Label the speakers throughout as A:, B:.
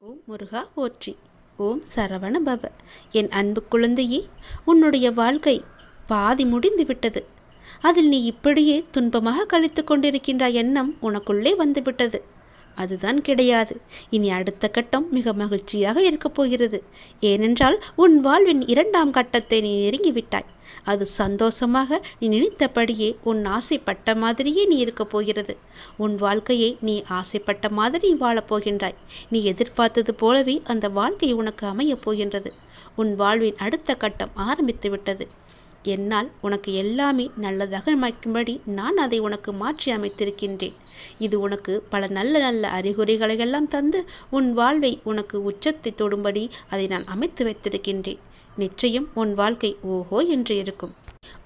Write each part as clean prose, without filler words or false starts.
A: ஓம் முருகா போற்றி. ஓம் சரவண பவ. என் அன்பு குழந்தையே, உன்னுடைய வாழ்க்கை பாதி முடிந்து விட்டது. அதில் நீ இப்படியே துன்பமாக கழித்து கொண்டிருக்கின்ற எண்ணம் உனக்குள்ளே வந்துவிட்டது. அதுதான் கிடையாது. இனி அடுத்த கட்டம் மிக மகிழ்ச்சியாக இருக்கப் போகிறது. ஏனென்றால் உன் வாழ்வின் 2ஆம் கட்டத்தை நீ நெருங்கிவிட்டாய். அது சந்தோஷமாக நீ நினைத்தபடியே உன் ஆசைப்பட்ட மாதிரியே நீ இருக்கப் போகிறது. உன் வாழ்க்கையை நீ ஆசைப்பட்ட மாதிரி வாழப்போகின்றாய். நீ எதிர்பார்த்தது போலவே அந்த வாழ்க்கை உனக்கு அமையப் போகின்றது. உன் வாழ்வின் அடுத்த கட்டம் ஆரம்பித்து விட்டது. என்னால் உனக்கு எல்லாமே நல்லதாக அமைக்கும்படி நான் அதை உனக்கு மாற்றி அமைத்திருக்கின்றேன். இது உனக்கு பல நல்ல நல்ல அறிகுறிகளை எல்லாம் தந்து உன் வாழ்வை உனக்கு உச்சத்தை தொடும்படி அதை நான் அமைத்து வைத்திருக்கின்றேன். நிச்சயம் உன் வாழ்க்கை ஓஹோ என்று இருக்கும்.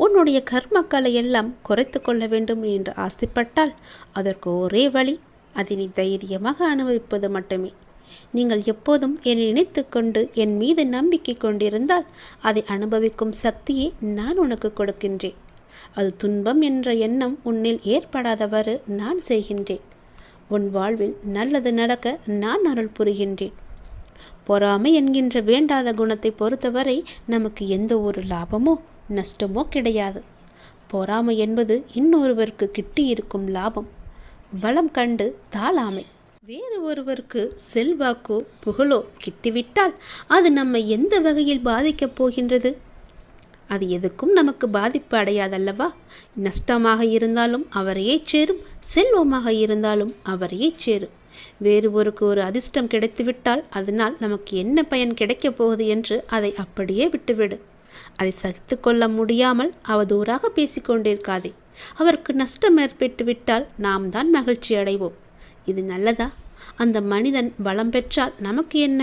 A: உன்னுடைய கர்மக்களை எல்லாம் குறைத்து கொள்ள வேண்டும் என்று ஆசைப்பட்டால் அதற்கு ஒரே வழி, அதை நீ தைரியமாக அனுபவிப்பது மட்டுமே. நீங்கள் எப்போதும் என்னை நினைத்து கொண்டு என் மீது நம்பிக்கை கொண்டிருந்தால் அதை அனுபவிக்கும் சக்தியை நான் உனக்கு கொடுக்கின்றேன். அது துன்பம் என்ற எண்ணம் உன்னில் ஏற்படாதவாறு நான் செய்கின்றேன். உன் வாழ்வில் நல்லது நடக்க நான் அருள் புரிகின்றேன். பொறாமை என்கின்ற வேண்டாத குணத்தை பொறுத்தவரை நமக்கு எந்த ஒரு லாபமோ நஷ்டமோ கிடையாது. பொறாமை என்பது இன்னொருவருக்கு கிட்டியிருக்கும் லாபம். வளம் கண்டு தாளாமை. வேறு ஒருவருக்கு செல்வாக்கோ புகழோ கிட்டிவிட்டால் அது நம்மை எந்த வகையில் பாதிக்கப் போகின்றது? அது எதுக்கும் நமக்கு பாதிப்பு அடையாதல்லவா? நஷ்டமாக இருந்தாலும் அவரையே சேரும், செல்வமாக இருந்தாலும் அவரையே சேரும். வேறு ஒரு அதிர்ஷ்டம் கிடைத்துவிட்டால் அதனால் நமக்கு என்ன பயன் கிடைக்கப் போகுது என்று அதை அப்படியே விட்டுவிடு. அதை சகித்து கொள்ள முடியாமல் அவதூறாக பேசிக்கொண்டிருக்காதே. அவருக்கு நஷ்டம் ஏற்பட்டு விட்டால் நாம் தான் மகிழ்ச்சி அடைவோம். இது நல்லதா? அந்த மனிதன் பலம் பெற்றால் நமக்கு என்ன?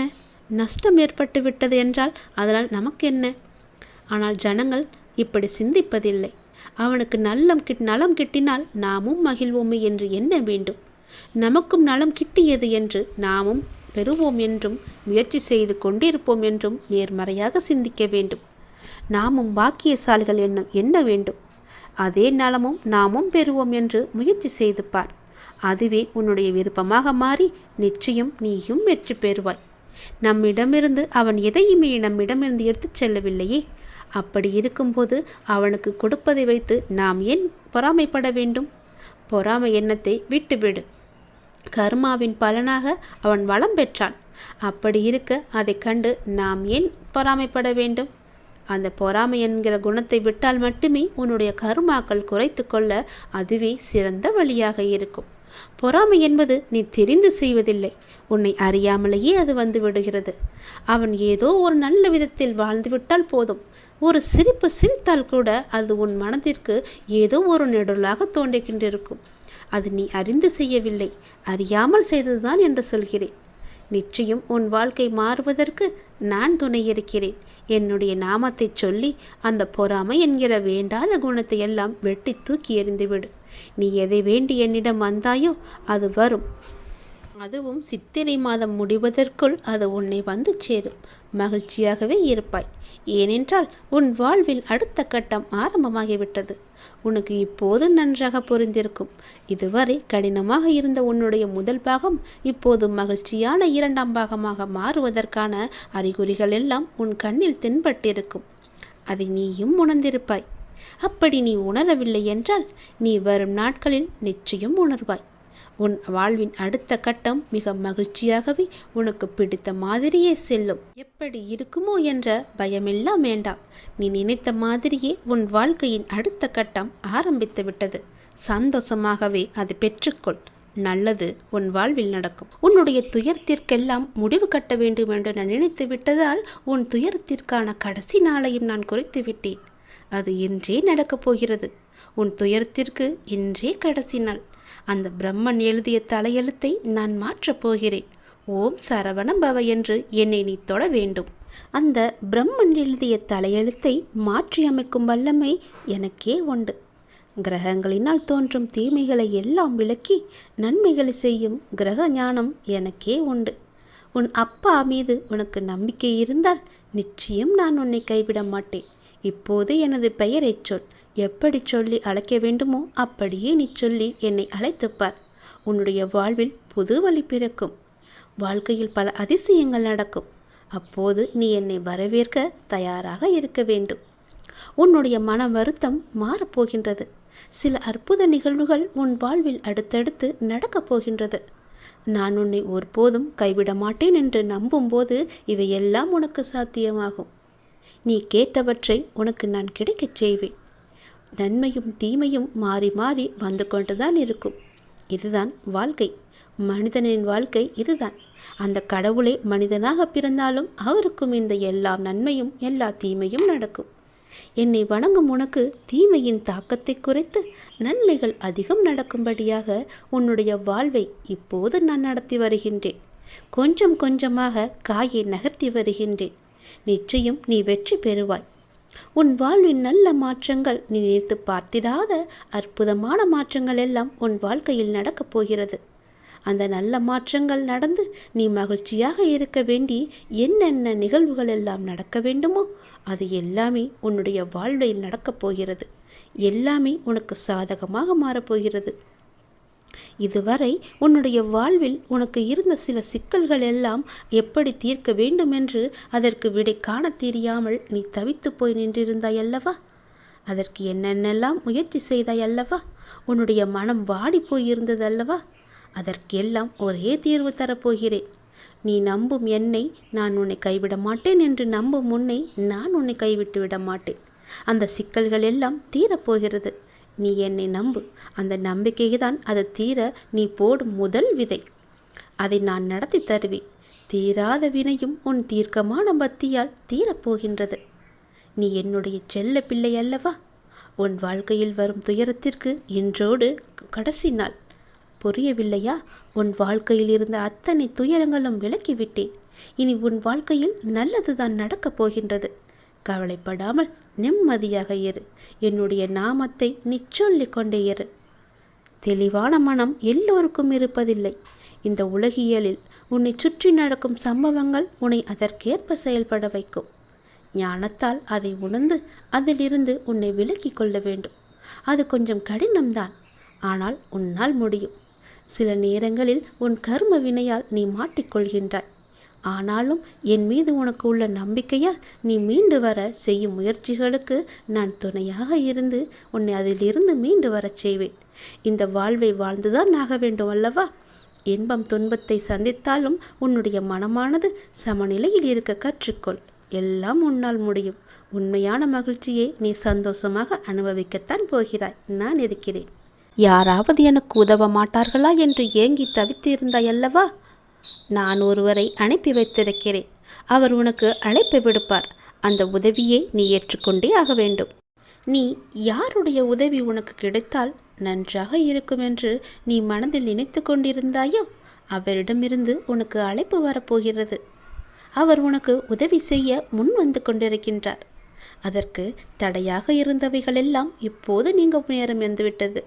A: நஷ்டம் ஏற்பட்டு விட்டது என்றால் அதனால் நமக்கு என்ன? ஆனால் ஜனங்கள் இப்படி சிந்திப்பதில்லை. அவனுக்கு நலம் கிட்டினால் நாமும் மகிழ்வோமே என்று எண்ண வேண்டும். நமக்கும் நலம் கிட்டியது என்று நாமும் பெறுவோம் என்றும் முயற்சி செய்து கொண்டிருப்போம் என்றும் நேர்மறையாக சிந்திக்க வேண்டும். நாமும் பாக்கியசாலிகள் எண்ண வேண்டும். அதே நலமும் நாமும் பெறுவோம் என்று முயற்சி செய்து பார். அதுவே உன்னுடைய விருப்பமாக மாறி நிச்சயம் நீயும் வெற்றி பெறுவாய். நம்மிடமிருந்து அவன் எதையுமே நம்மிடமிருந்து எடுத்துச் செல்லவில்லையே. அப்படி இருக்கும்போது அவனுக்கு கொடுப்பதை வைத்து நாம் ஏன் பொறாமைப்பட வேண்டும்? பொறாமை எண்ணத்தை விட்டுவிடு. கர்மாவின் பலனாக அவன் வளம் பெற்றான். அப்படி இருக்க அதை கண்டு நாம் ஏன் பொறாமைப்பட வேண்டும்? அந்த பொறாமை என்கிற குணத்தை விட்டால் மட்டுமே உன்னுடைய கர்மாக்கள் குறைத்து கொள்ள அதுவே சிறந்த வழியாக இருக்கும். பொறாமை என்பது நீ தெரிந்து செய்வதில்லை, உன்னை அறியாமலேயே அது வந்து விடுகிறது. அவன் ஏதோ ஒரு நல்ல விதத்தில் வாழ்ந்துவிட்டால் போதும். ஒரு சிரிப்பு சிரித்தால் கூட அது உன் மனதிற்கு ஏதோ ஒரு நெடுலாக தோன்றிக்கொண்டிருக்கும். அது நீ அறிந்து செய்யவில்லை, அறியாமல் செய்ததுதான் என்று சொல்கிறேன். நிச்சயம் உன் வாழ்க்கை மாறுவதற்கு நான் துணை இருக்கிறேன். என்னுடைய நாமத்தை சொல்லி அந்த பொறாமை என்கிற வேண்டாத குணத்தை எல்லாம் வெட்டி தூக்கி எறிந்துவிடு. நீ எதை வேண்டி என்னிடம் வந்தாயோ அது வரும். அதுவும் சித்திரை மாதம் முடிவதற்குள் அது உன்னை வந்து சேரும். மகிழ்ச்சியாகவே இருப்பாய். ஏனென்றால் உன் வாழ்வில் அடுத்த கட்டம் ஆரம்பமாகிவிட்டது. உனக்கு இப்போது நன்றாக புரிந்திருக்கும். இதுவரை கடினமாக இருந்த உன்னுடைய முதல் பாகம் இப்போது மகிழ்ச்சியான 2ஆம் பாகமாக மாறுவதற்கான அறிகுறிகள் எல்லாம் உன் கண்ணில் தென்பட்டிருக்கும். அதை நீயும் உணர்ந்திருப்பாய். அப்படி நீ உணரவில்லை என்றால் நீ வரும் நாட்களில் நிச்சயம் உணர்வாய். உன் வாழ்வின் அடுத்த கட்டம் மிக மகிழ்ச்சியாகவே உனக்கு பிடித்த மாதிரியே செல்லும். எப்படி இருக்குமோ என்ற பயமெல்லாம் வேண்டாம். நீ நினைத்த மாதிரியே உன் வாழ்க்கையின் அடுத்த கட்டம் ஆரம்பித்து விட்டது. சந்தோஷமாகவே அதை பெற்றுக்கொள். நல்லது உன் வாழ்வில் நடக்கும். உன்னுடைய துயரத்திற்கெல்லாம் முடிவு கட்ட வேண்டும் என்று நான் நினைத்து விட்டதால் உன் துயரத்திற்கான கடைசி நாளையும் நான் குறித்து விட்டேன். அது இன்றே நடக்கப் போகிறது. உன் துயரத்திற்கு இன்றே கடைசி நாள். அந்த பிரம்மன் எழுதிய தலையெழுத்தை நான் மாற்றப் போகிறேன். ஓம் சரவண பவ என்று என்னை நீ தொட வேண்டும். அந்த பிரம்மன் எழுதிய தலையெழுத்தை மாற்றி அமைக்கும் வல்லமை எனக்கே உண்டு. கிரகங்களினால் தோன்றும் தீமைகளை எல்லாம் விலக்கி நன்மைகளை செய்யும் கிரக ஞானம் எனக்கே உண்டு. உன் அப்பா மீது உனக்கு நம்பிக்கை இருந்தால் நிச்சயம் நான் உன்னை கைவிட மாட்டேன். இப்போது எனது பெயரை சொல். எப்படி சொல்லி அழைக்க வேண்டுமோ அப்படியே நீ சொல்லி என்னை அழைத்துப்பார். உன்னுடைய வாழ்வில் புது வழி பிறக்கும். வாழ்க்கையில் பல அதிசயங்கள் நடக்கும். அப்போது நீ என்னை வரவேற்க தயாராக இருக்க வேண்டும். உன்னுடைய மன வருத்தம் மாறப்போகின்றது. சில அற்புத நிகழ்வுகள் உன் வாழ்வில் அடுத்தடுத்து நடக்கப் போகின்றது. நான் உன்னை ஒருபோதும் கைவிட மாட்டேன் என்று நம்பும்போது இவையெல்லாம் உனக்கு சாத்தியமாகும். நீ கேட்டவற்றை உனக்கு நான் கிடைக்கச் செய்வேன். நன்மையும் தீமையும் மாறி மாறி வந்து கொண்டுதான் இருக்கும். இதுதான் வாழ்க்கை. மனிதனின் வாழ்க்கை இதுதான். அந்த கடவுளே மனிதனாக பிறந்தாலும் அவருக்கும் இந்த எல்லா நன்மையும் எல்லா தீமையும் நடக்கும். என்னை வணங்கும் உனக்கு தீமையின் தாக்கத்தை குறைத்து நன்மைகள் அதிகம் நடக்கும்படியாக உன்னுடைய வாழ்வை இப்போது நான் நடத்தி வருகின்றேன். கொஞ்சம் கொஞ்சமாக காயை நகர்த்தி வருகின்றேன். நிச்சயம் நீ வெற்றி பெறுவாய். உன் வாழ்வின் நல்ல மாற்றங்கள், நீ நினைத்து பார்த்திடாத அற்புதமான மாற்றங்கள் எல்லாம் உன் வாழ்க்கையில் நடக்கப் போகிறது. அந்த நல்ல மாற்றங்கள் நடந்து நீ மகிழ்ச்சியாக இருக்க வேண்டி என்னென்ன நிகழ்வுகள் எல்லாம் நடக்க வேண்டுமோ அது எல்லாமே உன்னுடைய வாழ்வில் நடக்கப் போகிறது. எல்லாமே உனக்கு சாதகமாக மாறப்போகிறது. இதுவரை உன்னுடைய வாழ்வில் உனக்கு இருந்த சில சிக்கல்கள் எல்லாம் எப்படி தீர்க்க வேண்டும் என்று அதற்கு விடை காண தெரியாமல் நீ தவித்து போய் நின்றிருந்தாய் அல்லவா? அதற்கு என்னென்னெல்லாம் முயற்சி செய்தாய் அல்லவா? உன்னுடைய மனம் வாடி போயிருந்தது அல்லவா? அதற்கெல்லாம் ஒரே தீர்வு தரப்போகிறேன். நீ நம்பும் என்னை நான் உன்னை கைவிட மாட்டேன் என்று நம்பும் உன்னை நான் உன்னை கைவிட்டு விட மாட்டேன். அந்த சிக்கல்கள் எல்லாம் தீரப்போகிறது. நீ என்னை நம்பு. அந்த நம்பிக்கை தான் அது தீர நீ போடும் முதல் விதை. அதை நான் நடத்தி தருவேன். தீராத வினையும் உன் தீர்க்கமான பக்தியால் தீரப்போகின்றது. நீ என்னுடைய செல்ல பிள்ளை அல்லவா? உன் வாழ்க்கையில் வரும் துயரத்திற்கு இன்றோடு கடைசி நாள். புரியவில்லையா? உன் வாழ்க்கையில் இருந்த அத்தனை துயரங்களும் விலக்கிவிட்டேன். இனி உன் வாழ்க்கையில் நல்லதுதான் நடக்கப் போகின்றது. கவலைப்படாமல் நிம்மதியாக இரு. என்னுடைய நாமத்தை நீ சொல்லிக் கொண்டே இரு. தெளிவான மனம் எல்லோருக்கும் இருப்பதில்லை. இந்த உலகியலில் உன்னை சுற்றி நடக்கும் சம்பவங்கள் உன்னை அதற்கேற்ப செயல்பட வைக்கும். ஞானத்தால் அதை உணர்ந்து அதிலிருந்து உன்னை விலக்கிக் கொள்ள வேண்டும். அது கொஞ்சம் கடினம்தான், ஆனால் உன்னால் முடியும். சில நேரங்களில் உன் கர்ம வினையால் நீ மாட்டிக்கொள்கின்றாய். ஆனாலும் என் மீது உனக்கு உள்ள நம்பிக்கையால் நீ மீண்டு வர செய்யும் முயற்சிகளுக்கு நான் துணையாக இருந்து உன்னை அதிலிருந்து மீண்டு வரச் செய்வேன். இந்த வாழ்வை வாழ்ந்துதான் ஆக வேண்டும் அல்லவா? இன்பம் துன்பத்தை சந்தித்தாலும் உன்னுடைய மனமானது சமநிலையில் இருக்க கற்றுக்கொள். எல்லாம் உன்னால் முடியும். உண்மையான மகிழ்ச்சியை நீ சந்தோஷமாக அனுபவிக்கத்தான் போகிறாய். நான் இருக்கிறேன். யாராவது எனக்கு உதவ மாட்டார்களா என்று ஏங்கி தவித்து இருந்தாய் அல்லவா? நான் ஒருவரை அனுப்பி வைத்திருக்கிறேன். அவர் உனக்கு அழைப்பு விடுப்பார். அந்த உதவியை நீ ஏற்றுக்கொண்டே ஆக வேண்டும். நீ யாருடைய உதவி உனக்கு கிடைத்தால் நன்றாக இருக்கும் என்று நீ மனதில் நினைத்து கொண்டிருந்தாயோ அவரிடமிருந்து உனக்கு அழைப்பு வரப்போகிறது. அவர் உனக்கு உதவி செய்ய முன் வந்து கொண்டிருக்கின்றார். அதற்கு தடையாக இருந்தவைகளெல்லாம் இப்போது நீங்க நேரம் வந்துவிட்டது.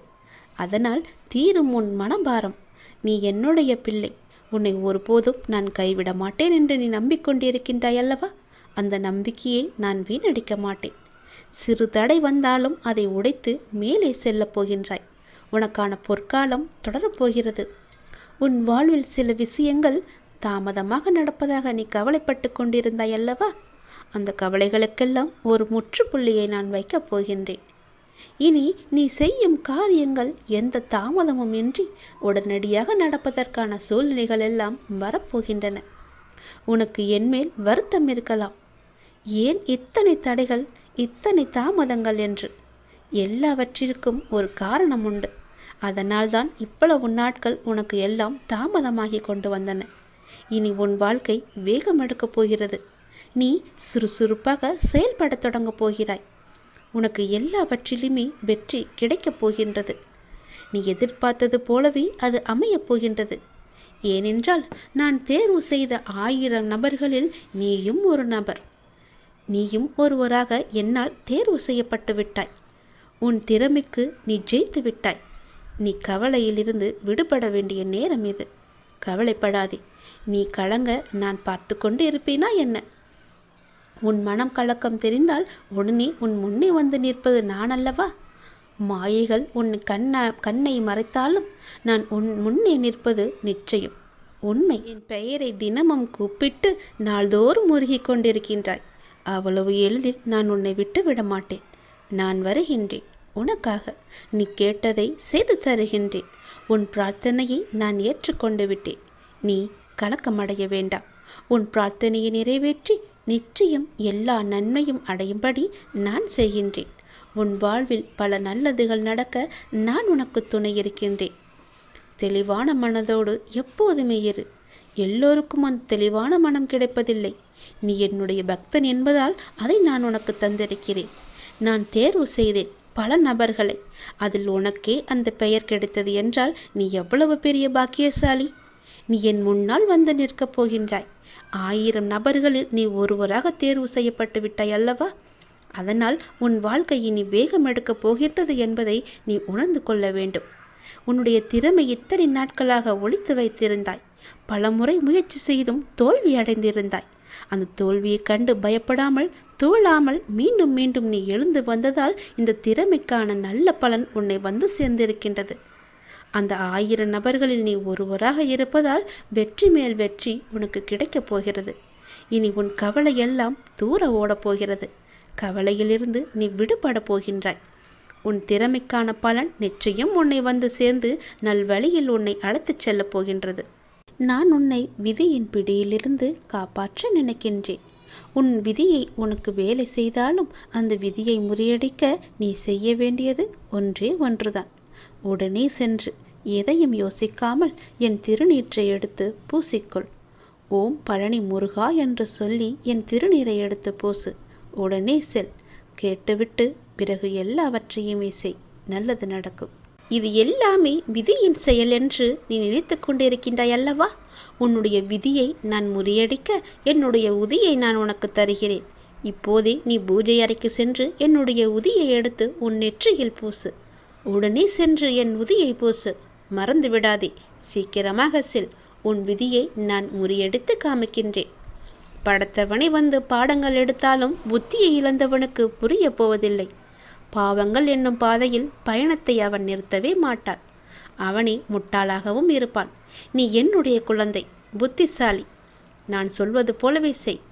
A: அதனால் தீரும் உன் மனபாரம். நீ என்னுடைய பிள்ளை. உன்னை ஒருபோதும் நான் கைவிட மாட்டேன் என்று நீ நம்பிக்கொண்டிருக்கின்றாய் அல்லவா? அந்த நம்பிக்கையை நான் வீணடிக்க மாட்டேன். சிறு தடை வந்தாலும் அதை உடைத்து மேலே செல்லப் போகின்றாய். உனக்கான பொற்காலம் தொடரப்போகிறது. உன் வாழ்வில் சில விஷயங்கள் தாமதமாக நடப்பதாக நீ கவலைப்பட்டு கொண்டிருந்தாய் அல்லவா? அந்த கவலைகளுக்கெல்லாம் ஒரு முற்றுப்புள்ளியை நான் வைக்கப் போகின்றேன். இனி நீ செய்யும் காரியங்கள் எந்த தாமதமும் இன்றி உடனடியாக நடப்பதற்கான சூழ்நிலைகள் எல்லாம் வரப்போகின்றன. உனக்கு என்மேல் வருத்தம் இருக்கலாம். ஏன் இத்தனை தடைகள், இத்தனை தாமதங்கள் என்று. எல்லாவற்றிற்கும் ஒரு காரணம் உண்டு. அதனால்தான் இவ்வளவு நாட்கள் உனக்கு எல்லாம் தாமதமாகி கொண்டு வந்தன. இனி உன் வாழ்க்கை வேகம் எடுக்கப் போகிறது. நீ சுறுசுறுப்பாக செயல்படத் தொடங்கப் போகிறாய். உனக்கு எல்லாவற்றிலுமே வெற்றி கிடைக்கப் போகின்றது. நீ எதிர்பார்த்தது போலவே அது அமையப் போகின்றது. ஏனென்றால் நான் தேர்வு செய்த 1000 நபர்களில் நீயும் ஒரு நபர். நீயும் ஒருவராக என்னால் தேர்வு செய்யப்பட்டு விட்டாய். உன் திறமைக்கு நீ ஜெயித்து விட்டாய். நீ கவலையிலிருந்து விடுபட வேண்டிய நேரம் இது. கவலைப்படாதே. நீ கலங்க நான் பார்த்து கொண்டு இருப்பேனா என்ன? உன் மனம் கலக்கம் தெரிந்தால் உடனே உன் முன்னே வந்து நிற்பது நான் அல்லவா? மாயைகள் உன் கண்ணை மறைத்தாலும் நான் உன் முன்னே நிற்பது நிச்சயம். உண்மை. என் பெயரை தினமும் கூப்பிட்டு நாள்தோறும் முருகிக் கொண்டிருக்கின்றாய். அவ்வளவு எளிதில் நான் உன்னை விட்டு விட மாட்டேன். நான் வருகின்றேன். உனக்காக நீ கேட்டதை செய்து தருகின்றேன். உன் பிரார்த்தனையை நான் ஏற்றுக்கொண்டு விட்டேன். நீ கலக்கமடைய வேண்டாம். உன் பிரார்த்தனையை நிறைவேற்றி நிச்சயம் எல்லா நன்மையும் அடையும்படி நான் செய்கின்றேன். உன் வாழ்வில் பல நல்லதுகள் நடக்க நான் உனக்கு துணை இருக்கின்றேன். தெளிவான மனதோடு எப்போதுமே இரு. எல்லோருக்கும் அந்த தெளிவான மனம் கிடைப்பதில்லை. நீ என்னுடைய பக்தன் என்பதால் அதை நான் உனக்கு தந்திருக்கிறேன். நான் தேர்வு செய்தேன் பல நபர்களை. அதில் உனக்கே அந்த பெயர் கிடைத்தது என்றால் நீ எவ்வளவு பெரிய பாக்கியசாலி. நீ என் முன்னால் வந்து நிற்கப் போகின்றாய். 1000 நபர்களில் நீ ஒருவராக தேர்வு செய்யப்பட்டு விட்டாய் அல்லவா? அதனால் உன் வாழ்க்கை இனி வேகம் எடுக்கப் போகின்றது என்பதை நீ உணர்ந்து கொள்ள வேண்டும். உன்னுடைய திறமை இத்தனை நாட்களாக ஒளித்து வைத்திருந்தாய். பல முறை முயற்சி செய்தும் தோல்வி அடைந்திருந்தாய். அந்த தோல்வியை கண்டு பயப்படாமல் துவளாமல் மீண்டும் மீண்டும் நீ எழுந்து வந்ததால் இந்த திறமைக்கான நல்ல பலன் உன்னை வந்து சேர்ந்திருக்கின்றது. அந்த 1000 நபர்களில் நீ ஒருவராக இருப்பதால் வெற்றி மேல் வெற்றி உனக்கு கிடைக்கப் போகிறது. இனி உன் கவலை எல்லாம் தூர ஓடப் போகிறது. கவலையிலிருந்து நீ விடுபட போகின்றாய். உன் திறமைக்கான பலன் நிச்சயம் உன்னை வந்து சேர்ந்து நல்வழியில் உன்னை அழைத்துச் செல்லப் போகின்றது. நான் உன்னை விதியின் பிடியிலிருந்து காப்பாற்ற நினைக்கின்றேன். உன் விதியை உனக்கு வேலை செய்தாலும் அந்த விதியை முறியடிக்க நீ செய்ய வேண்டியது ஒன்றே ஒன்றுதான். உடனே சென்று எதையும் யோசிக்காமல் என் திருநீற்றை எடுத்து பூசிக்கொள். ஓம் பழனி முருகா என்று சொல்லி என் திருநீரை எடுத்து பூசு. உடனே செல். கேட்டுவிட்டு பிறகு எல்லாவற்றையுமே செய். நல்லது நடக்கும். இது எல்லாமே விதியின் செயல் என்று நீ நினைத்து கொண்டிருக்கின்றாய் அல்லவா? உன்னுடைய விதியை நான் முறியடிக்க என்னுடைய உதியை நான் உனக்கு தருகிறேன். இப்போதே நீ பூஜை அறைக்கு சென்று என்னுடைய உதியை எடுத்து உன் நெற்றியில் பூசு. உடனே சென்று என் உதியை பூசு. மறந்து விடாதே. சீக்கிரமாக செல். உன் விதியை நான் முறியடித்து காமிக்கின்றேன். படத்தவனை வந்து பாடங்கள் எடுத்தாலும் புத்தியை இழந்தவனுக்கு புரிய போவதில்லை. பாவங்கள் என்னும் பாதையில் பயணத்தை அவன் நிறுத்தவே மாட்டான். அவனே முட்டாளாகவும் இருப்பான். நீ என்னுடைய குழந்தை, புத்திசாலி. நான் சொல்வது போலவே செய்.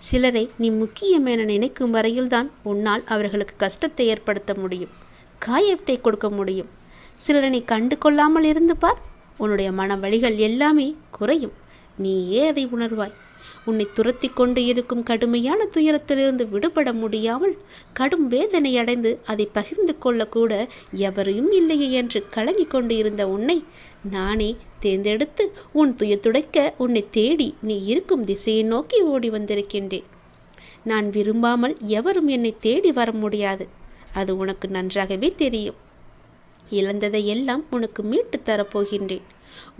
A: சிலரை நீ முக்கியம் என நினைக்கும் வரையில்தான் உன்னால் அவர்களுக்கு கஷ்டத்தை ஏற்படுத்த முடியும், காயத்தை கொடுக்க முடியும். சிலரை நீ கண்டு கொள்ளாமல் இருந்து பார். உன்னுடைய மன வலிகள் எல்லாமே குறையும். நீயே அதை உணர்வாய். உன்னை துரத்தி கொண்டு இருக்கும் கடுமையான துயரத்திலிருந்து விடுபட முடியாமல் கடும் வேதனை அடைந்து அதை பகிர்ந்து கொள்ளக்கூட எவரையும் இல்லையே என்று கலங்கி கொண்டு இருந்த உன்னை நானே தேர்ந்தெடுத்து உன் துயத்துடைக்க உன்னை தேடி நீ இருக்கும் திசையை நோக்கி ஓடி வந்திருக்கின்றேன். நான் விரும்பாமல் எவரும் என்னை தேடி வர முடியாது. அது உனக்கு நன்றாகவே தெரியும். இழந்ததை எல்லாம் உனக்கு மீட்டு தரப்போகின்றேன்.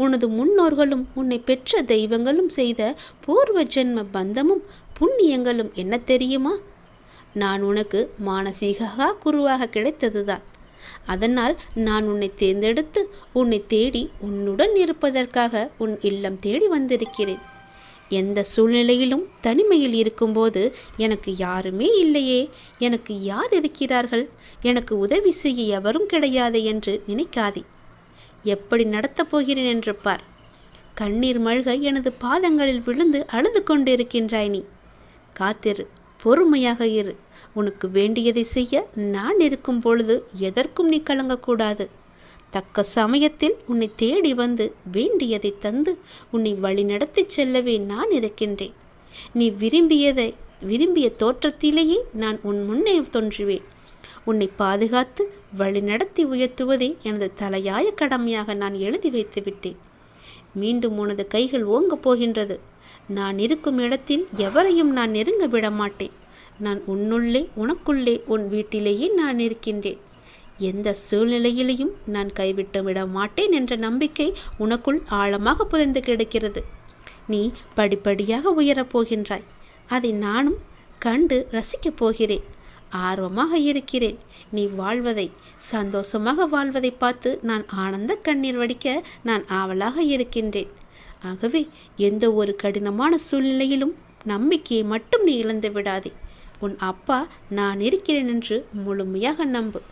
A: உனது முன்னோர்களும் உன்னை பெற்ற தெய்வங்களும் செய்த பூர்வ ஜென்ம பந்தமும் புண்ணியங்களும் என்ன தெரியுமா? நான் உனக்கு மானசீக குருவாக கிடைத்ததுதான். அதனால் நான் உன்னை தேர்ந்தெடுத்து உன்னை தேடி உன்னுடன் இருப்பதற்காக உன் இல்லம் தேடி வந்திருக்கிறேன். எந்த சூழ்நிலையிலும் தனிமையில் இருக்கும்போது எனக்கு யாருமே இல்லையே, எனக்கு யார் இருக்கிறார்கள், எனக்கு உதவி செய்ய எவரும் கிடையாது என்று நினைக்காதே. எப்படி நடத்தப் போகிறேன் என்று பார். கண்ணீர் மல்க எனது பாதங்களில் விழுந்து அழுது கொண்டிருக்கின்றாய் நீ. காத்திரு, பொறுமையாக இரு. உனக்கு வேண்டியதை செய்ய நான் இருக்கும் பொழுது எதற்கும் நீ கலங்கக்கூடாது. தக்க சமயத்தில் உன்னை தேடி வந்து வேண்டியதை தந்து உன்னை வழி நடத்தி செல்லவே நான் இருக்கின்றேன். நீ விரும்பிய தோற்றத்திலேயே நான் உன் முன்னே தோன்றுவேன். உன்னை பாதுகாத்து வழி நடத்தி உயர்த்துவதே எனது தலையாய கடமையாக நான் எழுதி வைத்து விட்டேன். மீண்டும் உனது கைகள் ஓங்கப் போகின்றது. நான் இருக்கும் இடத்தில் எவரையும் நான் நெருங்க விட மாட்டேன். நான் உன்னுள்ளே, உனக்குள்ளே, உன் வீட்டிலேயே நான் இருக்கின்றேன். எந்த சூழ்நிலையிலையும் நான் கைவிட்டு விட மாட்டேன் என்ற நம்பிக்கை உனக்குள் ஆழமாக புதைந்து கிடக்கிறது. நீ படிப்படியாக உயரப் போகின்றாய். அதை நானும் கண்டு ரசிக்கப் போகிறேன். ஆர்வமாக இருக்கிறேன். நீ வாழ்வதை, சந்தோஷமாக வாழ்வதை பார்த்து நான் ஆனந்த கண்ணீர் வடிக்க நான் ஆவலாக இருக்கின்றேன். ஆகவே எந்த ஒரு கடினமான சூழ்நிலையிலும் நம்பிக்கையை மட்டும் நீ இழந்து விடாதே. உன் அப்பா நான் இருக்கிறேன் என்று முழுமையாக நம்பு.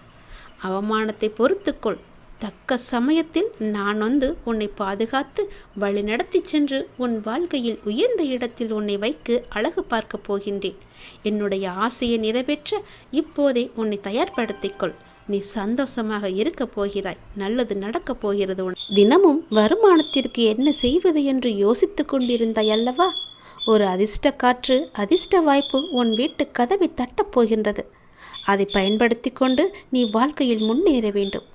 A: அவமானத்தை பொறுத்துக்கொள். தக்க சமயத்தில் நான் வந்து உன்னை பாதுகாத்து வழிநடத்தி சென்று உன் வாழ்க்கையில் உயர்ந்த இடத்தில் உன்னை வைக்க அழகு பார்க்கப் போகின்றேன். என்னுடைய ஆசையை நிறைவேற்ற இப்போதே உன்னை தயார்படுத்திக்கொள். நீ சந்தோஷமாக இருக்கப் போகிறாய். நல்லது நடக்கப் போகிறது. தினமும் வருமானத்திற்கு என்ன செய்வது என்று யோசித்து கொண்டிருந்தாய் அல்லவா? ஒரு அதிர்ஷ்ட காற்று, அதிர்ஷ்ட வாய்ப்பு உன் வீட்டு கதவை தட்டப் போகின்றது. அதை பயன்படுத்தி கொண்டு நீ வாழ்க்கையில் முன்னேற வேண்டும்.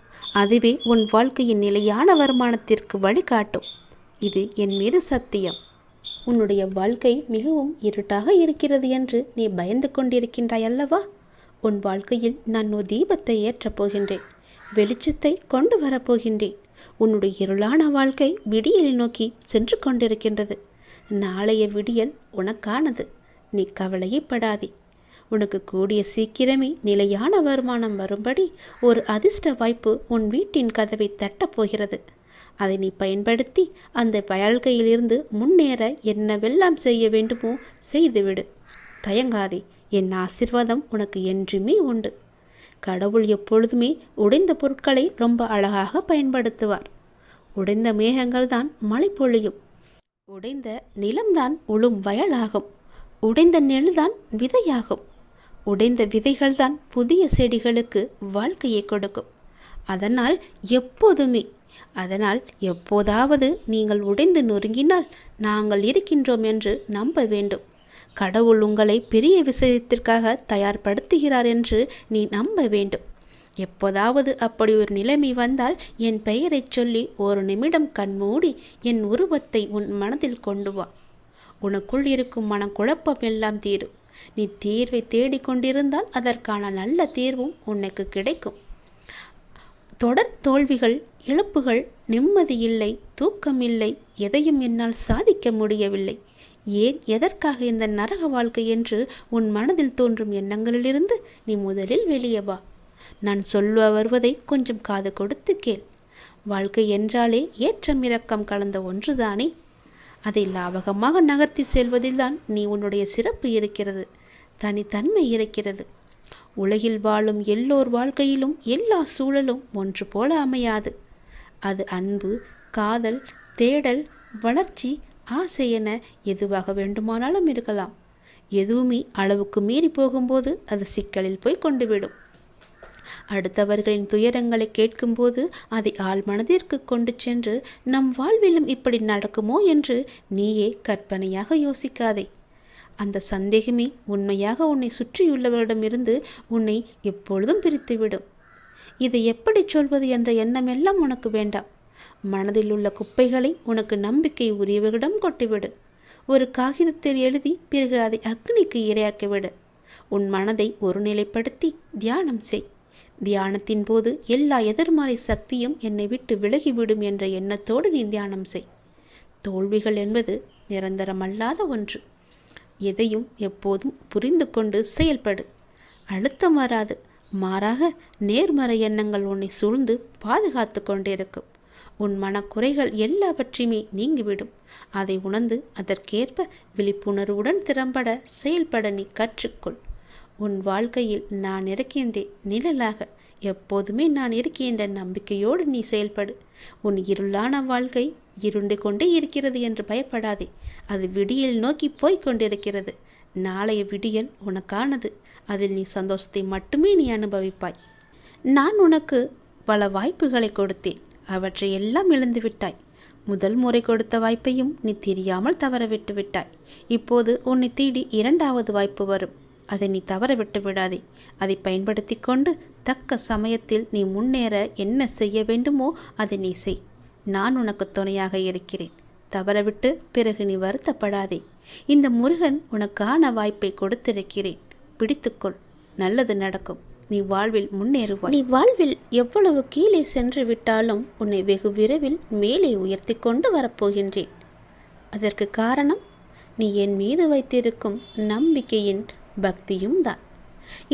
A: அதுவே உன் வாழ்க்கையின் நிலையான வருமானத்திற்கு வழிகாட்டும். இது என் மீது சத்தியம். உன்னுடைய வாழ்க்கை மிகவும் இருட்டாக இருக்கிறது என்று நீ பயந்து கொண்டிருக்கின்றாய் அல்லவா? உன் வாழ்க்கையில் நான் ஒரு தீபத்தை ஏற்றப் போகின்றேன். வெளிச்சத்தை கொண்டு வரப்போகின்றேன். உன்னுடைய இருளான வாழ்க்கை விடியலை நோக்கி சென்று கொண்டிருக்கின்றது. நாளைய விடியல் உனக்கானது. நீ கவலையப்படாதே. உனக்கு கூடிய சீக்கிரமே நிலையான வருமானம் வரும்படி ஒரு அதிர்ஷ்ட வாய்ப்பு உன் வீட்டின் கதவை தட்டப் போகிறது. அதை நீ பயன்படுத்தி அந்த வாழ்க்கையிலிருந்து முன்னேற என்னவெல்லாம் செய்ய வேண்டுமோ செய்துவிடு. தயங்காதே. என் ஆசீர்வாதம் உனக்கு என்றுமே உண்டு. கடவுள் எப்பொழுதுமே உடைந்த பொருட்களை ரொம்ப அழகாக பயன்படுத்துவார். உடைந்த மேகங்கள் தான் மழை பொழியும். உடைந்த நிலம்தான் உழும் வயலாகும். உடைந்த நெல்தான் விதையாகும். உடைந்த விதைகள்தான் புதிய செடிகளுக்கு வாழ்க்கையை கொடுக்கும். அதனால் எப்போதாவது நீங்கள் உடைந்து நொறுங்கினால் நாங்கள் இருக்கின்றோம் என்று நம்ப வேண்டும். கடவுள் உங்களை பெரிய விஷயத்திற்காக தயார்படுத்துகிறார் என்று நீ நம்ப வேண்டும். எப்போதாவது அப்படி ஒரு நிலைமை வந்தால் என் பெயரை சொல்லி ஒரு நிமிடம் கண்மூடி என் உருவத்தை உன் மனதில் கொண்டு வா. உனக்குள் இருக்கும் மனக்குழப்பம் எல்லாம் தீரும். நீ தீர்வை தேடிக்கொண்டிருந்தால் அதற்கான நல்ல தீர்வும் உனக்கு கிடைக்கும். தொடர் தோல்விகள், இழப்புகள், நிம்மதியில்லை, தூக்கமில்லை, எதையும் என்னால் சாதிக்க முடியவில்லை, ஏன் எதற்காக இந்த நரக வாழ்க்கை என்று உன் மனதில் தோன்றும் எண்ணங்களிலிருந்து நீ முதலில் வெளியே வா. நான் சொல்ல வருவதை கொஞ்சம் காது கொடுத்து கேள். வாழ்க்கை என்றாலே ஏற்றம் இறக்கம் கலந்த ஒன்றுதானே. அதை லாபகமாக நகர்த்தி செல்வதில்தான் நீ உன்னுடைய சிறப்பு இருக்கிறது. தனித்தன்மை இருக்கிறது. உலகில் வாழும் எல்லோர் வாழ்க்கையிலும் எல்லா சூழலும் ஒன்று போல அமையாது. அது அன்பு, காதல், தேடல், வளர்ச்சி, ஆசை என எதுவாக வேண்டுமானாலும் இருக்கலாம். எதுவுமே அளவுக்கு மீறி போகும்போது அது சிக்கலில் போய் கொண்டுவிடும். அடுத்தவர்களின் துயரங்களை கேட்கும்போது அதை ஆள் மனதிற்கு கொண்டு சென்று நம் வாழ்விலும் இப்படி நடக்குமோ என்று நீயே கற்பனையாக யோசிக்காதே. அந்த சந்தேகமே உண்மையாக உன்னை சுற்றியுள்ளவரிடமிருந்து உன்னை எப்பொழுதும் பிரித்துவிடும். இதை எப்படி சொல்வது என்ற எண்ணமெல்லாம் உனக்கு வேண்டாம். மனதில் உள்ள குப்பைகளை உனக்கு நம்பிக்கை உரியவர்களிடம் கொட்டிவிடு. ஒரு காகிதத்தில் எழுதி பிறகு அதை அக்னிக்கு இரையாக்கிவிடு. உன் மனதை ஒருநிலைப்படுத்தி தியானம் செய். தியானத்தின் போது எல்லா எதிர்மறை சக்தியும் என்னை விட்டு விலகிவிடும் என்ற எண்ணத்தோடு நீ தியானம் செய். தோல்விகள் என்பது நிரந்தரமல்லாத ஒன்று. எதையும் எப்போதும் புரிந்து கொண்டு செயல்படு. அழுத்தம் வராது. மாறாக நேர்மறை எண்ணங்கள் உன்னை சூழ்ந்து பாதுகாத்து கொண்டிருக்கும். உன் மனக்குறைகள் எல்லாவற்றையுமே நீங்கிவிடும். அதை உணர்ந்து அதற்கேற்ப விழிப்புணர்வுடன் திறம்பட செயல்பட நீ கற்றுக்கொள். உன் வாழ்க்கையில் நான் இருக்கின்றேன் நிழலாக. எப்போதுமே நான் இருக்கின்ற நம்பிக்கையோடு நீ செயல்படு. உன் இருளான வாழ்க்கை இருண்டு கொண்டே இருக்கிறது என்று பயப்படாதே. அது விடியல் நோக்கி போய்க் கொண்டிருக்கிறது. நாளைய விடியல் உனக்கானது. அதில் நீ சந்தோஷத்தை மட்டுமே நீ அனுபவிப்பாய். நான் உனக்கு பல வாய்ப்புகளை கொடுத்தேன். அவற்றை எல்லாம் இழந்து விட்டாய். முதல் முறை கொடுத்த வாய்ப்பையும் நீ தெரியாமல் தவற விட்டு விட்டாய். இப்போது உன்னை தேடி இரண்டாவது வாய்ப்பு வரும். அதை நீ தவற விட்டு விடாதே. அதை பயன்படுத்தி கொண்டு தக்க சமயத்தில் நீ முன்னேற என்ன செய்ய வேண்டுமோ அதை நீ செய். நான் உனக்கு துணையாக இருக்கிறேன். தவறவிட்டு பிறகு நீ வருத்தப்படாதே. இந்த முருகன் உனக்கான வாய்ப்பை கொடுத்திருக்கிறேன். பிடித்துக்கொள். நல்லது நடக்கும். நீ வாழ்வில் முன்னேறுவாய். நீ வாழ்வில் எவ்வளவு கீழே சென்று விட்டாலும் உன்னை வெகு விரைவில் மேலே உயர்த்தி கொண்டு வரப்போகின்றேன். அதற்கு காரணம் நீ என் மீது வைத்திருக்கும் நம்பிக்கையின் பக்தியும் தான்.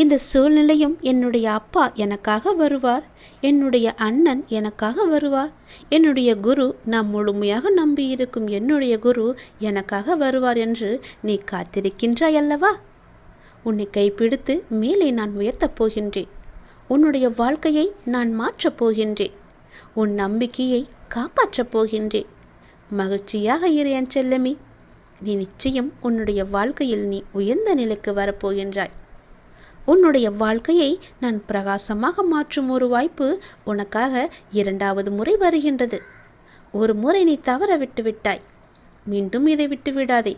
A: இந்த சூழ்நிலையும் என்னுடைய அப்பா எனக்காக வருவார், என்னுடைய அண்ணன் எனக்காக வருவார், என்னுடைய குரு, நான் முழுமையாக நம்பியிருக்கும் என்னுடைய குரு எனக்காக வருவார் என்று நீ காத்திருக்கின்றாய் அல்லவா? உன்னை கைப்பிடித்து மேலே நான் உயர்த்தப் போகின்றேன். உன்னுடைய வாழ்க்கையை நான் மாற்றப் போகின்றேன். உன் நம்பிக்கையை காப்பாற்றப் போகின்றேன். மகிழ்ச்சியாக இரு என் செல்லமே. நீ நிச்சயம் உன்னுடைய வாழ்க்கையில் நீ உயர்ந்த நிலைக்கு வரப்போகின்றாய். உன்னுடைய வாழ்க்கையை நான் பிரகாசமாக மாற்றும் ஒரு வாய்ப்பு உனக்காக 2வது முறை வருகின்றது. ஒரு முறை நீ தவற விட்டுவிட்டாய். மீண்டும் இதை விட்டுவிடாதே.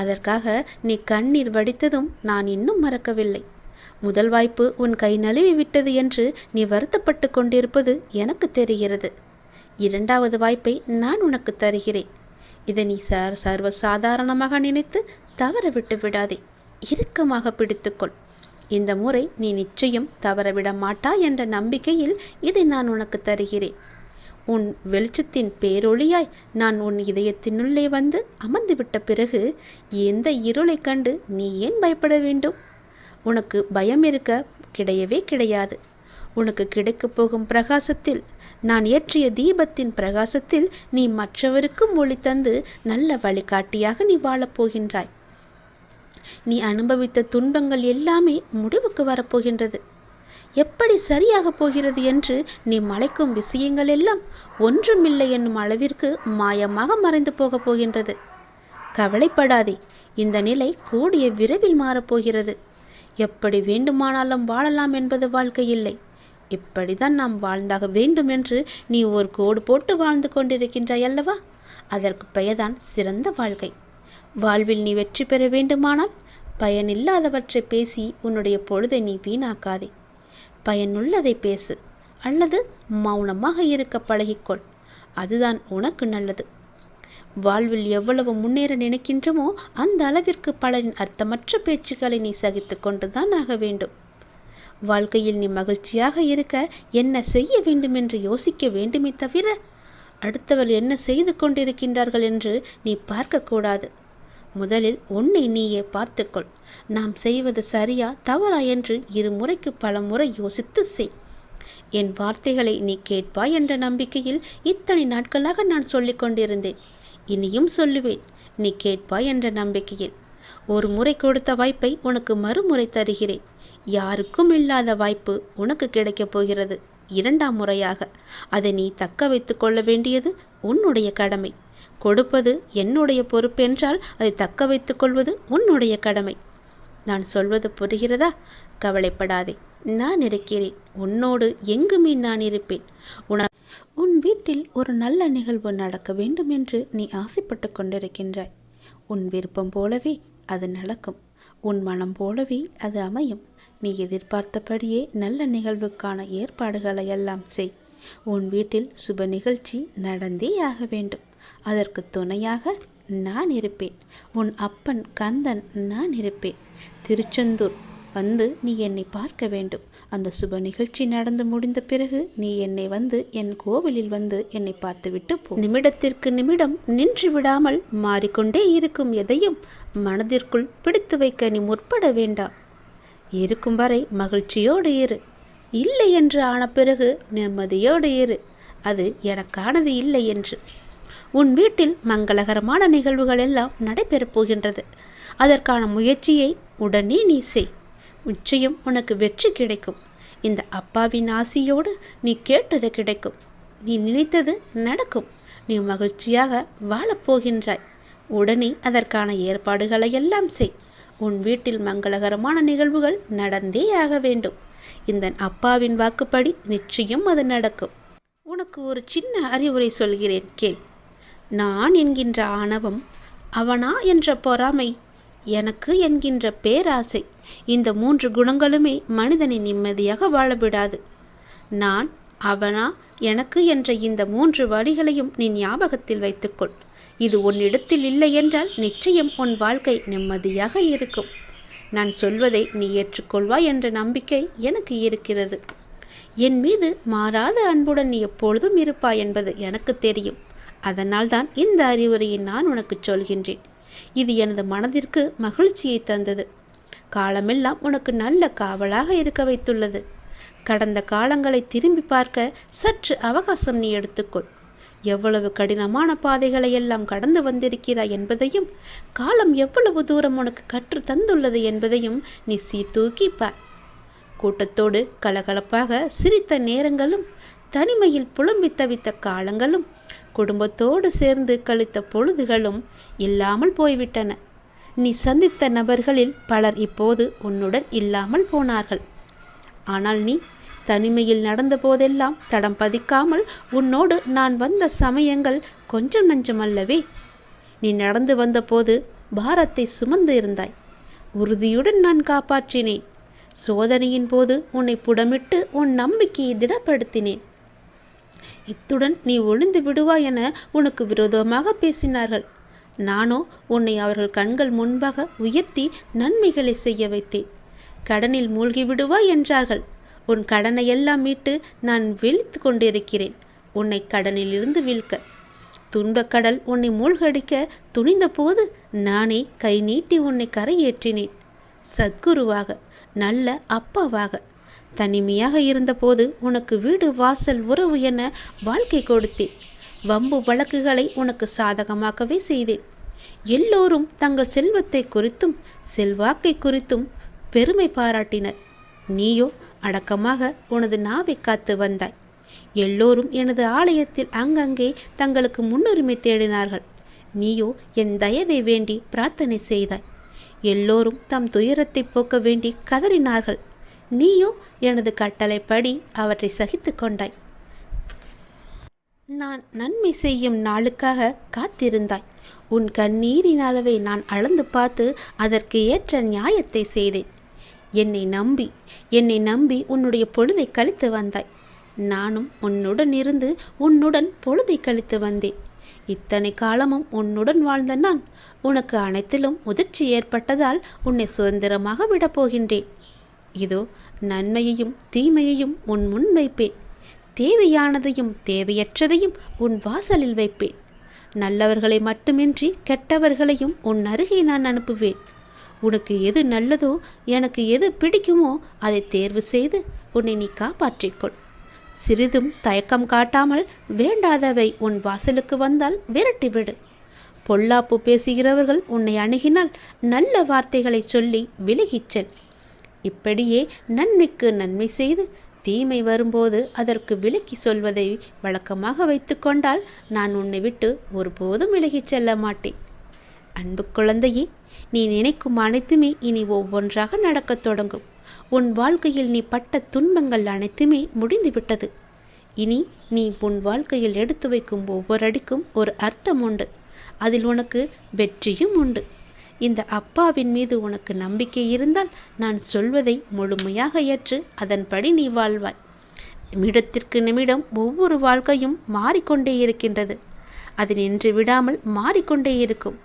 A: அதற்காக நீ கண்ணீர் வடித்ததும் நான் இன்னும் மறக்கவில்லை. முதல் வாய்ப்பு உன் கை நழுவி விட்டது என்று நீ வருத்தப்பட்டு கொண்டிருப்பது எனக்கு தெரிகிறது. 2வது வாய்ப்பை நான் உனக்கு தருகிறேன். இதை நீ சர்வ சாதாரணமாக நினைத்து தவற விட்டு விடாதே. இறுக்கமாக பிடித்துக்கொள். இந்த முறை நீ நிச்சயம் தவறவிட மாட்டாய் என்ற நம்பிக்கையில் இதை நான் உனக்கு தருகிறேன். உன் வெளிச்சத்தின் பேரொளியாய் நான் உன் இதயத்தினுள்ளே வந்து அமர்ந்து விட்ட பிறகு எந்த இருளை கண்டு நீ ஏன் பயப்பட வேண்டும்? உனக்கு பயம் இருக்க கிடையவே கிடையாது. உனக்கு கிடைக்கப் போகும் பிரகாசத்தில், நான் ஏற்றிய தீபத்தின் பிரகாசத்தில் நீ மற்றவருக்கும் ஒளி தந்து நல்ல வழிகாட்டியாக நீ வாழப்போகின்றாய். நீ அனுபவித்த துன்பங்கள் எல்லாமே முடிவுக்கு வரப்போகின்றது. எப்படி சரியாக போகிறது என்று நீ மலைக்கும் விஷயங்கள் எல்லாம் ஒன்றுமில்லை என்னும் அளவிற்கு மாயமாக மறைந்து போகப் போகின்றது. கவலைப்படாதே. இந்த நிலை கூடிய விரைவில் மாறப்போகிறது. எப்படி வேண்டுமானாலும் வாழலாம் என்பது வாழ்க்கை இல்லை. இப்படிதான் நாம் வாழ்ந்தாக வேண்டும் என்று நீ ஒரு கோடு போட்டு வாழ்ந்து கொண்டிருக்கின்றாய் அல்லவா? அதற்கு பெயர்தான் சிறந்த வாழ்க்கை. வாழ்வில் நீ வெற்றி பெற வேண்டுமானால் பயனில்லாதவற்றை பேசி உன்னுடைய பொழுதை நீ வீணாக்காதே. பயனுள்ளதை பேசு, அல்லது மௌனமாக இருக்க பழகிக்கொள். அதுதான் உனக்கு நல்லது. வாழ்வில் எவ்வளவு முன்னேற நினைக்கின்றமோ அந்த அளவிற்கு பலரின் அர்த்தமற்ற பேச்சுக்களை நீ சகித்து கொண்டுதான் ஆக வேண்டும். வாழ்க்கையில் நீ மகிழ்ச்சியாக இருக்க என்ன செய்ய வேண்டும் என்று யோசிக்க வேண்டுமே தவிர அடுத்தவர் என்ன செய்து கொண்டிருக்கின்றார்கள் என்று நீ பார்க்கக்கூடாது. முதலில் உன்னை நீயே பார்த்துக்கொள். நாம் செய்வது சரியா தவறா என்று 2 முறைக்கு பல முறை யோசித்து செய். என் வார்த்தைகளை நீ கேட்பாய் என்ற நம்பிக்கையில் இத்தனை நாட்களாக நான் சொல்லிக் கொண்டிருந்தேன். இனியும் சொல்லுவேன், நீ கேட்பாய் என்ற நம்பிக்கையில். ஒரு முறை கொடுத்த வாய்ப்பை உனக்கு மறுமுறை தருகிறேன். யாருக்கும் இல்லாத வாய்ப்பு உனக்கு கிடைக்கப் போகிறது 2ஆம் முறையாக. அதை நீ தக்க வைத்து கொள்ள வேண்டியது உன்னுடைய கடமை. கொடுப்பது என்னுடைய பொறுப்பென்றால் அதை தக்க வைத்துக் கொள்வது உன்னுடைய கடமை. நான் சொல்வது புரிகிறதா? கவலைப்படாதே, நான் இருக்கிறேன். உன்னோடு எங்குமே நான் இருப்பேன். உன் வீட்டில் ஒரு நல்ல நிகழ்வு நடக்க வேண்டும் என்று நீ ஆசைப்பட்டு கொண்டிருக்கின்றாய். உன் விருப்பம் போலவே அது நடக்கும். உன் மனம் போலவே அது அமையும். நீ எதிர்பார்த்தபடியே நல்ல நிகழ்வுக்கான ஏற்பாடுகளை எல்லாம் செய். உன் வீட்டில் சுப நிகழ்ச்சி நடந்தே ஆக வேண்டும். அதற்கு துணையாக நான் இருப்பேன். உன் அப்பன் கந்தன் நான் இருப்பேன். திருச்செந்தூர் வந்து நீ என்னை பார்க்க வேண்டும். அந்த சுப நிகழ்ச்சி நடந்து முடிந்த பிறகு நீ என்னை வந்து என் கோவிலில் வந்து என்னை பார்த்துவிட்டு போ. நிமிடத்திற்கு நிமிடம் நின்று விடாமல் மாறிக்கொண்டே இருக்கும் எதையும் மனதிற்குள் பிடித்து வைக்க நீ முற்பட வேண்டாம். இருக்கும் வரை மகிழ்ச்சியோடு இரு. இல்லை என்று ஆன பிறகு நிம்மதியோடு இரு. அது எனக்கானது இல்லை என்று. உன் வீட்டில் மங்களகரமான நிகழ்வுகள் எல்லாம் நடைபெறப் போகின்றது. அதற்கான முயற்சியை உடனே நீ செய். நிச்சயம் உனக்கு வெற்றி கிடைக்கும். இந்த அப்பாவின் ஆசியோடு நீ கேட்டது கிடைக்கும். நீ நினைத்தது நடக்கும். நீ மகிழ்ச்சியாக வாழப்போகின்றாய். உடனே அதற்கான ஏற்பாடுகளை எல்லாம் செய். உன் வீட்டில் மங்களகரமான நிகழ்வுகள் நடந்தே ஆக வேண்டும். இந்த அப்பாவின் வாக்குப்படி நிச்சயம் அது நடக்கும். உனக்கு ஒரு சின்ன அறிவுரை சொல்கிறேன், கேள். நான் என்கின்ற ஆணவம், அவனா என்ற பொறாமை, எனக்கு என்கின்ற பேராசை, இந்த 3 குணங்களுமே மனிதனை நிம்மதியாக வாழவிடாது. நான், அவனா, எனக்கு என்ற இந்த 3 வழிகளையும் நீ ஞாபகத்தில் வைத்துக்கொள். இது உன்னிடத்தில் இல்லை என்றால் நிச்சயம் உன் வாழ்க்கை நிம்மதியாக இருக்கும். நான் சொல்வதை நீ ஏற்றுக்கொள்வாய் என்ற நம்பிக்கை எனக்கு இருக்கிறது. என் மீது மாறாத அன்புடன் நீ எப்பொழுதும் இருப்பாய் என்பது எனக்கு தெரியும். அதனால்தான் இந்த அறிவுரையை நான் உனக்கு சொல்கின்றேன். இது எனது மனதிற்கு மகிழ்ச்சியை தந்தது. காலமெல்லாம் உனக்கு நல்ல காவலாக இருக்க வைத்துள்ளது. கடந்த காலங்களை திரும்பி பார்க்க சற்று அவகாசம் நீ எடுத்துக்கொள். எவ்வளவு கடினமான பாதைகளை எல்லாம் கடந்து வந்திருக்கிறாய் என்பதையும், காலம் எவ்வளவு தூரம் உனக்கு கற்று தந்துள்ளது என்பதையும் நீ சீர்தூக்கி பார். கூட்டத்தோடு கலகலப்பாக சிரித்த நேரங்களும், தனிமையில் புலம்பி தவித்த காலங்களும் குடும்பத்தோடு சேர்ந்து கழித்த பொழுதுகளும் இல்லாமல் போய்விட்டன. நீ சந்தித்த நபர்களில் பலர் இப்போது உன்னுடன் இல்லாமல் போனார்கள். ஆனால் நீ தனிமையில் நடந்த போதெல்லாம் தடம் பதிக்காமல் உன்னோடு நான் வந்த சமயங்கள் கொஞ்சம் நஞ்சமல்லவே. நீ நடந்து வந்தபோது பாரத்தை சுமந்து இருந்தாய். உறுதியுடன் நான் காப்பாற்றினேன். சோதனையின் போது உன்னை புடமிட்டு உன் நம்பிக்கையை திடப்படுத்தினேன். இத்துடன் நீ ஒளிந்து விடுவாய் என உனக்கு விரோதமாக பேசினார்கள். நானோ உன்னை அவர்கள் கண்கள் முன்பாக உயர்த்தி நன்மைகளை செய்ய வைத்தேன். கடனில் மூழ்கி விடுவாய் என்றார்கள். உன் கடனை எல்லாம் மீட்டு நான் விழித்து கொண்டிருக்கிறேன், உன்னை கடனிலிருந்து வீழ்க்க. துன்பக்கடல் உன்னை மூழ்கடிக்க துணிந்த போது நானே கை நீட்டி உன்னை கரையேற்றினேன். சத்குருவாக, நல்ல அப்பாவாக. தனிமையாக இருந்தபோது உனக்கு வீடு வாசல் உறவு என வாழ்க்கை கொடுத்தேன். வம்பு வழக்குகளை உனக்கு சாதகமாக்கவே செய்தேன். எல்லோரும் தங்கள் செல்வத்தை குறித்தும் செல்வாக்கை குறித்தும் பெருமை பாராட்டினர். நீயோ அடக்கமாக உனது நாவை காத்து வந்தாய். எல்லோரும் எனது ஆலயத்தில் அங்கங்கே தங்களுக்கு முன்னுரிமை தேடினார்கள். நீயோ என் தயவை வேண்டி பிரார்த்தனை செய்தாய். எல்லோரும் தம் துயரத்தை போக்க வேண்டி கதறினார்கள். நீயோ எனது கட்டளைப்படி அவற்றை சகித்து கொண்டாய். நான் நன்மை செய்யும் நாளுக்காக காத்திருந்தாய். உன் கண்ணீரின் அளவை நான் அளந்து பார்த்து அதற்கு ஏற்ற நியாயத்தை செய்தேன். என்னை நம்பி உன்னுடைய பொழுதை கழித்து வந்தாய். நானும் உன்னுடன் இருந்து உன்னுடன் பொழுதை கழித்து வந்தேன். இத்தனை காலமும் உன்னுடன் வாழ்ந்த நான் உனக்கு அனைத்திலும் முதிர்ச்சி ஏற்பட்டதால் உன்னை சுதந்திரமாக விடப்போகின்றேன். இதோ நன்மையையும் தீமையையும் உன் முன் வைப்பேன். தேவையானதையும் தேவையற்றதையும் உன் வாசலில் வைப்பேன். நல்லவர்களை மட்டுமின்றி கெட்டவர்களையும் உன் அருகே நான் அனுப்புவேன். உனக்கு எது நல்லதோ, எனக்கு எது பிடிக்குமோ அதை தேர்வு செய்து உன்னை நீ காப்பாற்றிக்கொள். சிறிதும் தயக்கம் காட்டாமல் வேண்டாதவை உன் வாசலுக்கு வந்தால் விரட்டிவிடு. பொல்லாப்பு பேசுகிறவர்கள் உன்னை அணுகினால் நல்ல வார்த்தைகளை சொல்லி விலகிச் செல். இப்படியே நன்மைக்கு நன்மை செய்து தீமை வரும்போது அதற்கு விலக்கி சொல்வதை வழக்கமாக வைத்து கொண்டால் நான் உன்னை விட்டு ஒருபோதும் விலகிச் செல்ல மாட்டேன். அன்பு குழந்தையே, நீ நினைக்கும் அனைத்துமே இனி ஒவ்வொன்றாக நடக்கத் தொடங்கும். உன் வாழ்க்கையில் நீ பட்ட துன்பங்கள் அனைத்துமே முடிந்துவிட்டது. இனி நீ உன் வாழ்க்கையில் எடுத்து வைக்கும் ஒவ்வொரு அடிக்கும் ஒரு அர்த்தம் உண்டு. அதில் உனக்கு வெற்றியும் உண்டு. இந்த அப்பாவின் மீது உனக்கு நம்பிக்கை இருந்தால் நான் சொல்வதை முழுமையாக ஏற்று அதன்படி நீ வாழ்வாய். நிமிடத்திற்கு நிமிடம் ஒவ்வொரு வாழ்க்கையும் மாறிக்கொண்டே இருக்கின்றது. அது நின்று விடாமல் மாறிக்கொண்டே இருக்கும்.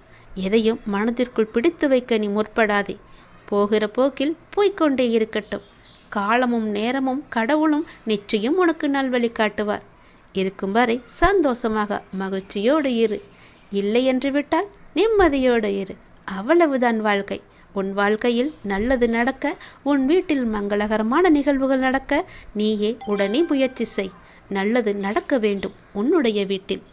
A: எதையும் மனதிற்குள் பிடித்து வைக்க நீ முற்படாதே. போகிற போக்கில் போய்கொண்டே இருக்கட்டும். காலமும் நேரமும் கடவுளும் நிச்சயம் உனக்கு நல்வழி காட்டுவார். இருக்கும் வரை சந்தோஷமாக மகிழ்ச்சியோடு இரு. இல்லை என்று விட்டால் நிம்மதியோடு இரு. அவ்வளவுதான் வாழ்க்கை. உன் வாழ்க்கையில் நல்லது நடக்க, உன் வீட்டில் மங்களகரமான நிகழ்வுகள் நடக்க நீயே உடனே முயற்சி செய். நல்லது நடக்க வேண்டும் உன்னுடைய வீட்டில்.